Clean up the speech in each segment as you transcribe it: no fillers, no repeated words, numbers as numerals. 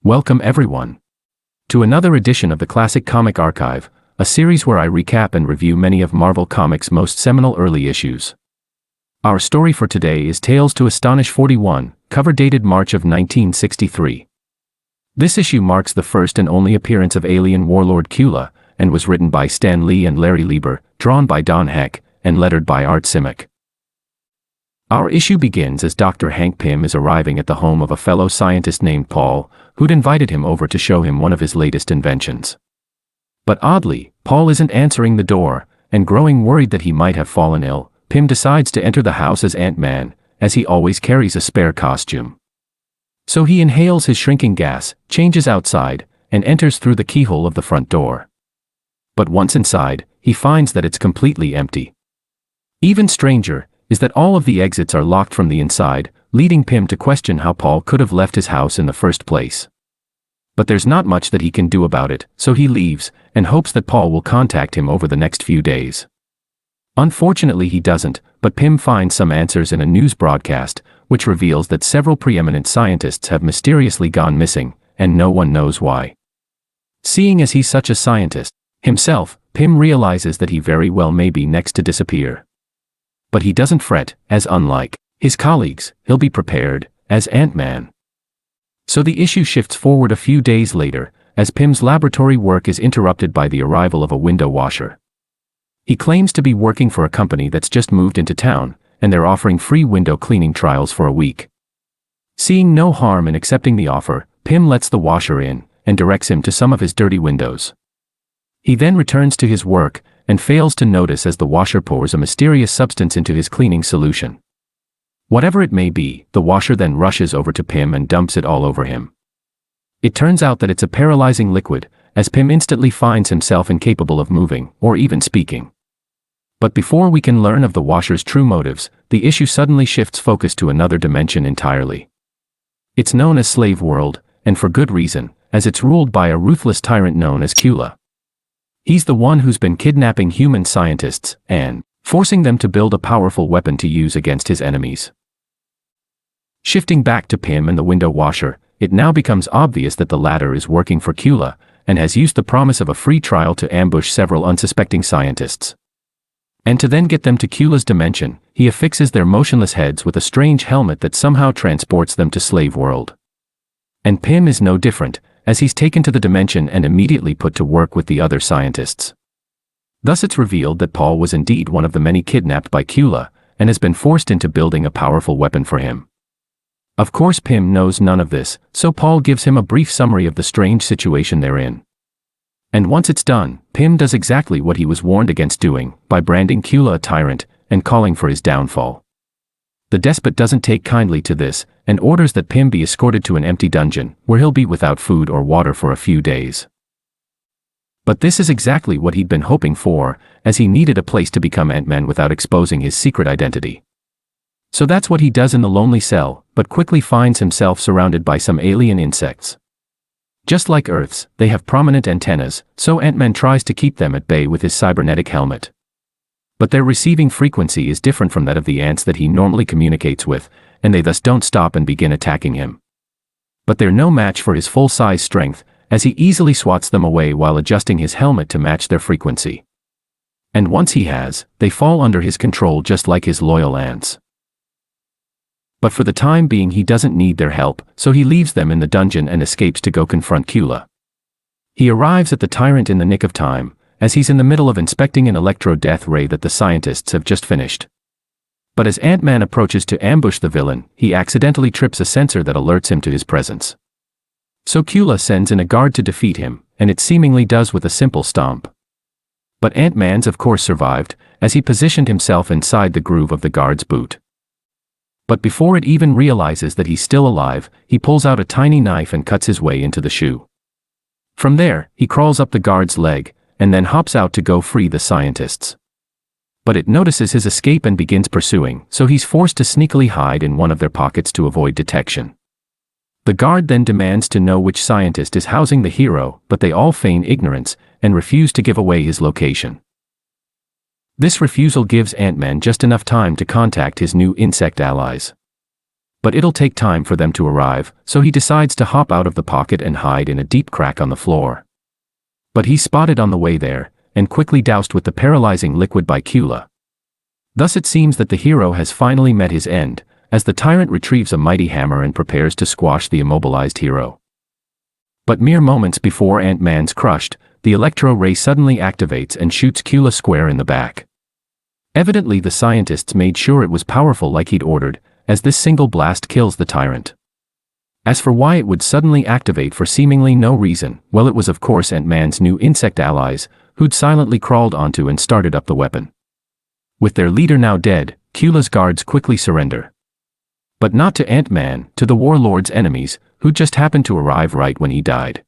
Welcome everyone to another edition of the Classic Comic Archive, a series where I recap and review many of Marvel Comics' most seminal early issues. Our story for today is Tales to Astonish 41, cover dated March of 1963. This issue marks the first and only appearance of alien warlord Kula, and was written by Stan Lee and Larry Lieber, drawn by Don Heck, and lettered by Art Simek. Our issue begins as Dr. Hank Pym is arriving at the home of a fellow scientist named Paul, who'd invited him over to show him one of his latest inventions. But oddly, Paul isn't answering the door, and growing worried that he might have fallen ill, Pym decides to enter the house as Ant-Man, as he always carries a spare costume. So he inhales his shrinking gas, changes outside, and enters through the keyhole of the front door. But once inside, he finds that it's completely empty. Even stranger is that all of the exits are locked from the inside, leading Pym to question how Paul could have left his house in the first place. But there's not much that he can do about it, so he leaves, and hopes that Paul will contact him over the next few days. Unfortunately he doesn't, but Pym finds some answers in a news broadcast, which reveals that several preeminent scientists have mysteriously gone missing, and no one knows why. Seeing as he's such a scientist himself, Pym realizes that he very well may be next to disappear. But he doesn't fret, as unlike his colleagues, he'll be prepared as Ant-Man. So the issue shifts forward a few days later, as Pym's laboratory work is interrupted by the arrival of a window washer. He claims to be working for a company that's just moved into town, and they're offering free window cleaning trials for a week. Seeing no harm in accepting the offer, Pym lets the washer in, and directs him to some of his dirty windows. He then returns to his work, and fails to notice as the washer pours a mysterious substance into his cleaning solution. Whatever it may be, the washer then rushes over to Pym and dumps it all over him. It turns out that it's a paralyzing liquid, as Pym instantly finds himself incapable of moving, or even speaking. But before we can learn of the washer's true motives, the issue suddenly shifts focus to another dimension entirely. It's known as Slave World, and for good reason, as it's ruled by a ruthless tyrant known as Kula. He's the one who's been kidnapping human scientists, and forcing them to build a powerful weapon to use against his enemies. Shifting back to Pym and the window washer, it now becomes obvious that the latter is working for Kula, and has used the promise of a free trial to ambush several unsuspecting scientists. And to then get them to Kula's dimension, he affixes their motionless heads with a strange helmet that somehow transports them to Slave World. And Pym is no different, as he's taken to the dimension and immediately put to work with the other scientists. Thus it's revealed that Paul was indeed one of the many kidnapped by Kula, and has been forced into building a powerful weapon for him. Of course Pym knows none of this, so Paul gives him a brief summary of the strange situation they're in. And once it's done, Pym does exactly what he was warned against doing, by branding Kula a tyrant, and calling for his downfall. The despot doesn't take kindly to this, and orders that Pym be escorted to an empty dungeon, where he'll be without food or water for a few days. But this is exactly what he'd been hoping for, as he needed a place to become Ant-Man without exposing his secret identity. So that's what he does in the lonely cell, but quickly finds himself surrounded by some alien insects. Just like Earth's, they have prominent antennas, so Ant-Man tries to keep them at bay with his cybernetic helmet. But their receiving frequency is different from that of the ants that he normally communicates with, and they thus don't stop and begin attacking him. But they're no match for his full-size strength, as he easily swats them away while adjusting his helmet to match their frequency. And once he has, they fall under his control just like his loyal ants. But for the time being he doesn't need their help, so he leaves them in the dungeon and escapes to go confront Kula. He arrives at the tyrant in the nick of time, as he's in the middle of inspecting an electro-death ray that the scientists have just finished. But as Ant-Man approaches to ambush the villain, he accidentally trips a sensor that alerts him to his presence. So Kula sends in a guard to defeat him, and it seemingly does with a simple stomp. But Ant-Man's of course survived, as he positioned himself inside the groove of the guard's boot. But before it even realizes that he's still alive, he pulls out a tiny knife and cuts his way into the shoe. From there, he crawls up the guard's leg, and then hops out to go free the scientists. But it notices his escape and begins pursuing, so he's forced to sneakily hide in one of their pockets to avoid detection. The guard then demands to know which scientist is housing the hero, but they all feign ignorance, and refuse to give away his location. This refusal gives Ant-Man just enough time to contact his new insect allies. But it'll take time for them to arrive, so he decides to hop out of the pocket and hide in a deep crack on the floor. But he's spotted on the way there, and quickly doused with the paralyzing liquid by Cula. Thus it seems that the hero has finally met his end, as the tyrant retrieves a mighty hammer and prepares to squash the immobilized hero. But mere moments before Ant-Man's crushed, the electro ray suddenly activates and shoots Cula square in the back. Evidently the scientists made sure it was powerful like he'd ordered, as this single blast kills the tyrant. As for why it would suddenly activate for seemingly no reason, well, it was of course Ant-Man's new insect allies, who'd silently crawled onto and started up the weapon. With their leader now dead, Cula's guards quickly surrender. But not to Ant-Man, to the warlord's enemies, who just happened to arrive right when he died.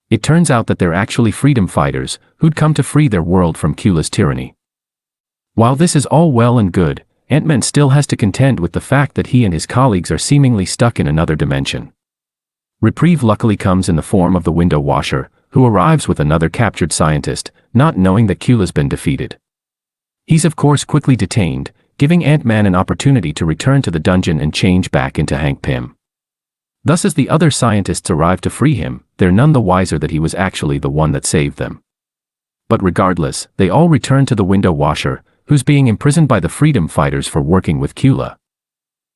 It turns out that they're actually freedom fighters, who'd come to free their world from Cula's tyranny. While this is all well and good, Ant-Man still has to contend with the fact that he and his colleagues are seemingly stuck in another dimension. Reprieve luckily comes in the form of the window washer, who arrives with another captured scientist, not knowing that Cula's been defeated. He's of course quickly detained, giving Ant-Man an opportunity to return to the dungeon and change back into Hank Pym. Thus as the other scientists arrive to free him, they're none the wiser that he was actually the one that saved them. But regardless, they all return to the window washer, who's being imprisoned by the freedom fighters for working with Cula.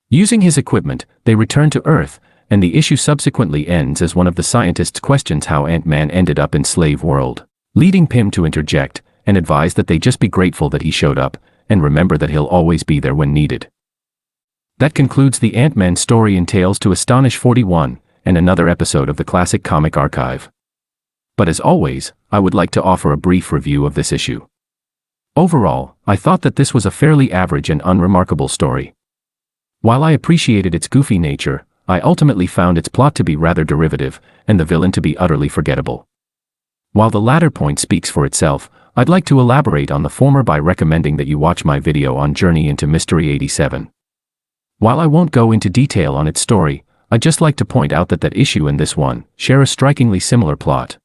Using his equipment, they return to Earth, and the issue subsequently ends as one of the scientists questions how Ant-Man ended up in Slave World, leading Pym to interject and advise that they just be grateful that he showed up, and remember that he'll always be there when needed. That concludes the Ant-Man story in Tales to Astonish 41, and another episode of the Classic Comic Archive. But as always, I would like to offer a brief review of this issue. Overall, I thought that this was a fairly average and unremarkable story. While I appreciated its goofy nature, I ultimately found its plot to be rather derivative, and the villain to be utterly forgettable. While the latter point speaks for itself, I'd like to elaborate on the former by recommending that you watch my video on Journey into Mystery 87. While I won't go into detail on its story, I'd just like to point out that that issue and this one share a strikingly similar plot.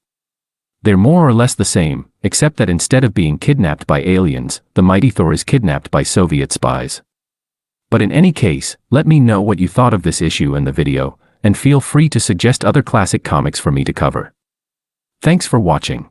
They're more or less the same, except that instead of being kidnapped by aliens, the mighty Thor is kidnapped by Soviet spies. But in any case, let me know what you thought of this issue and the video, and feel free to suggest other classic comics for me to cover. Thanks for watching.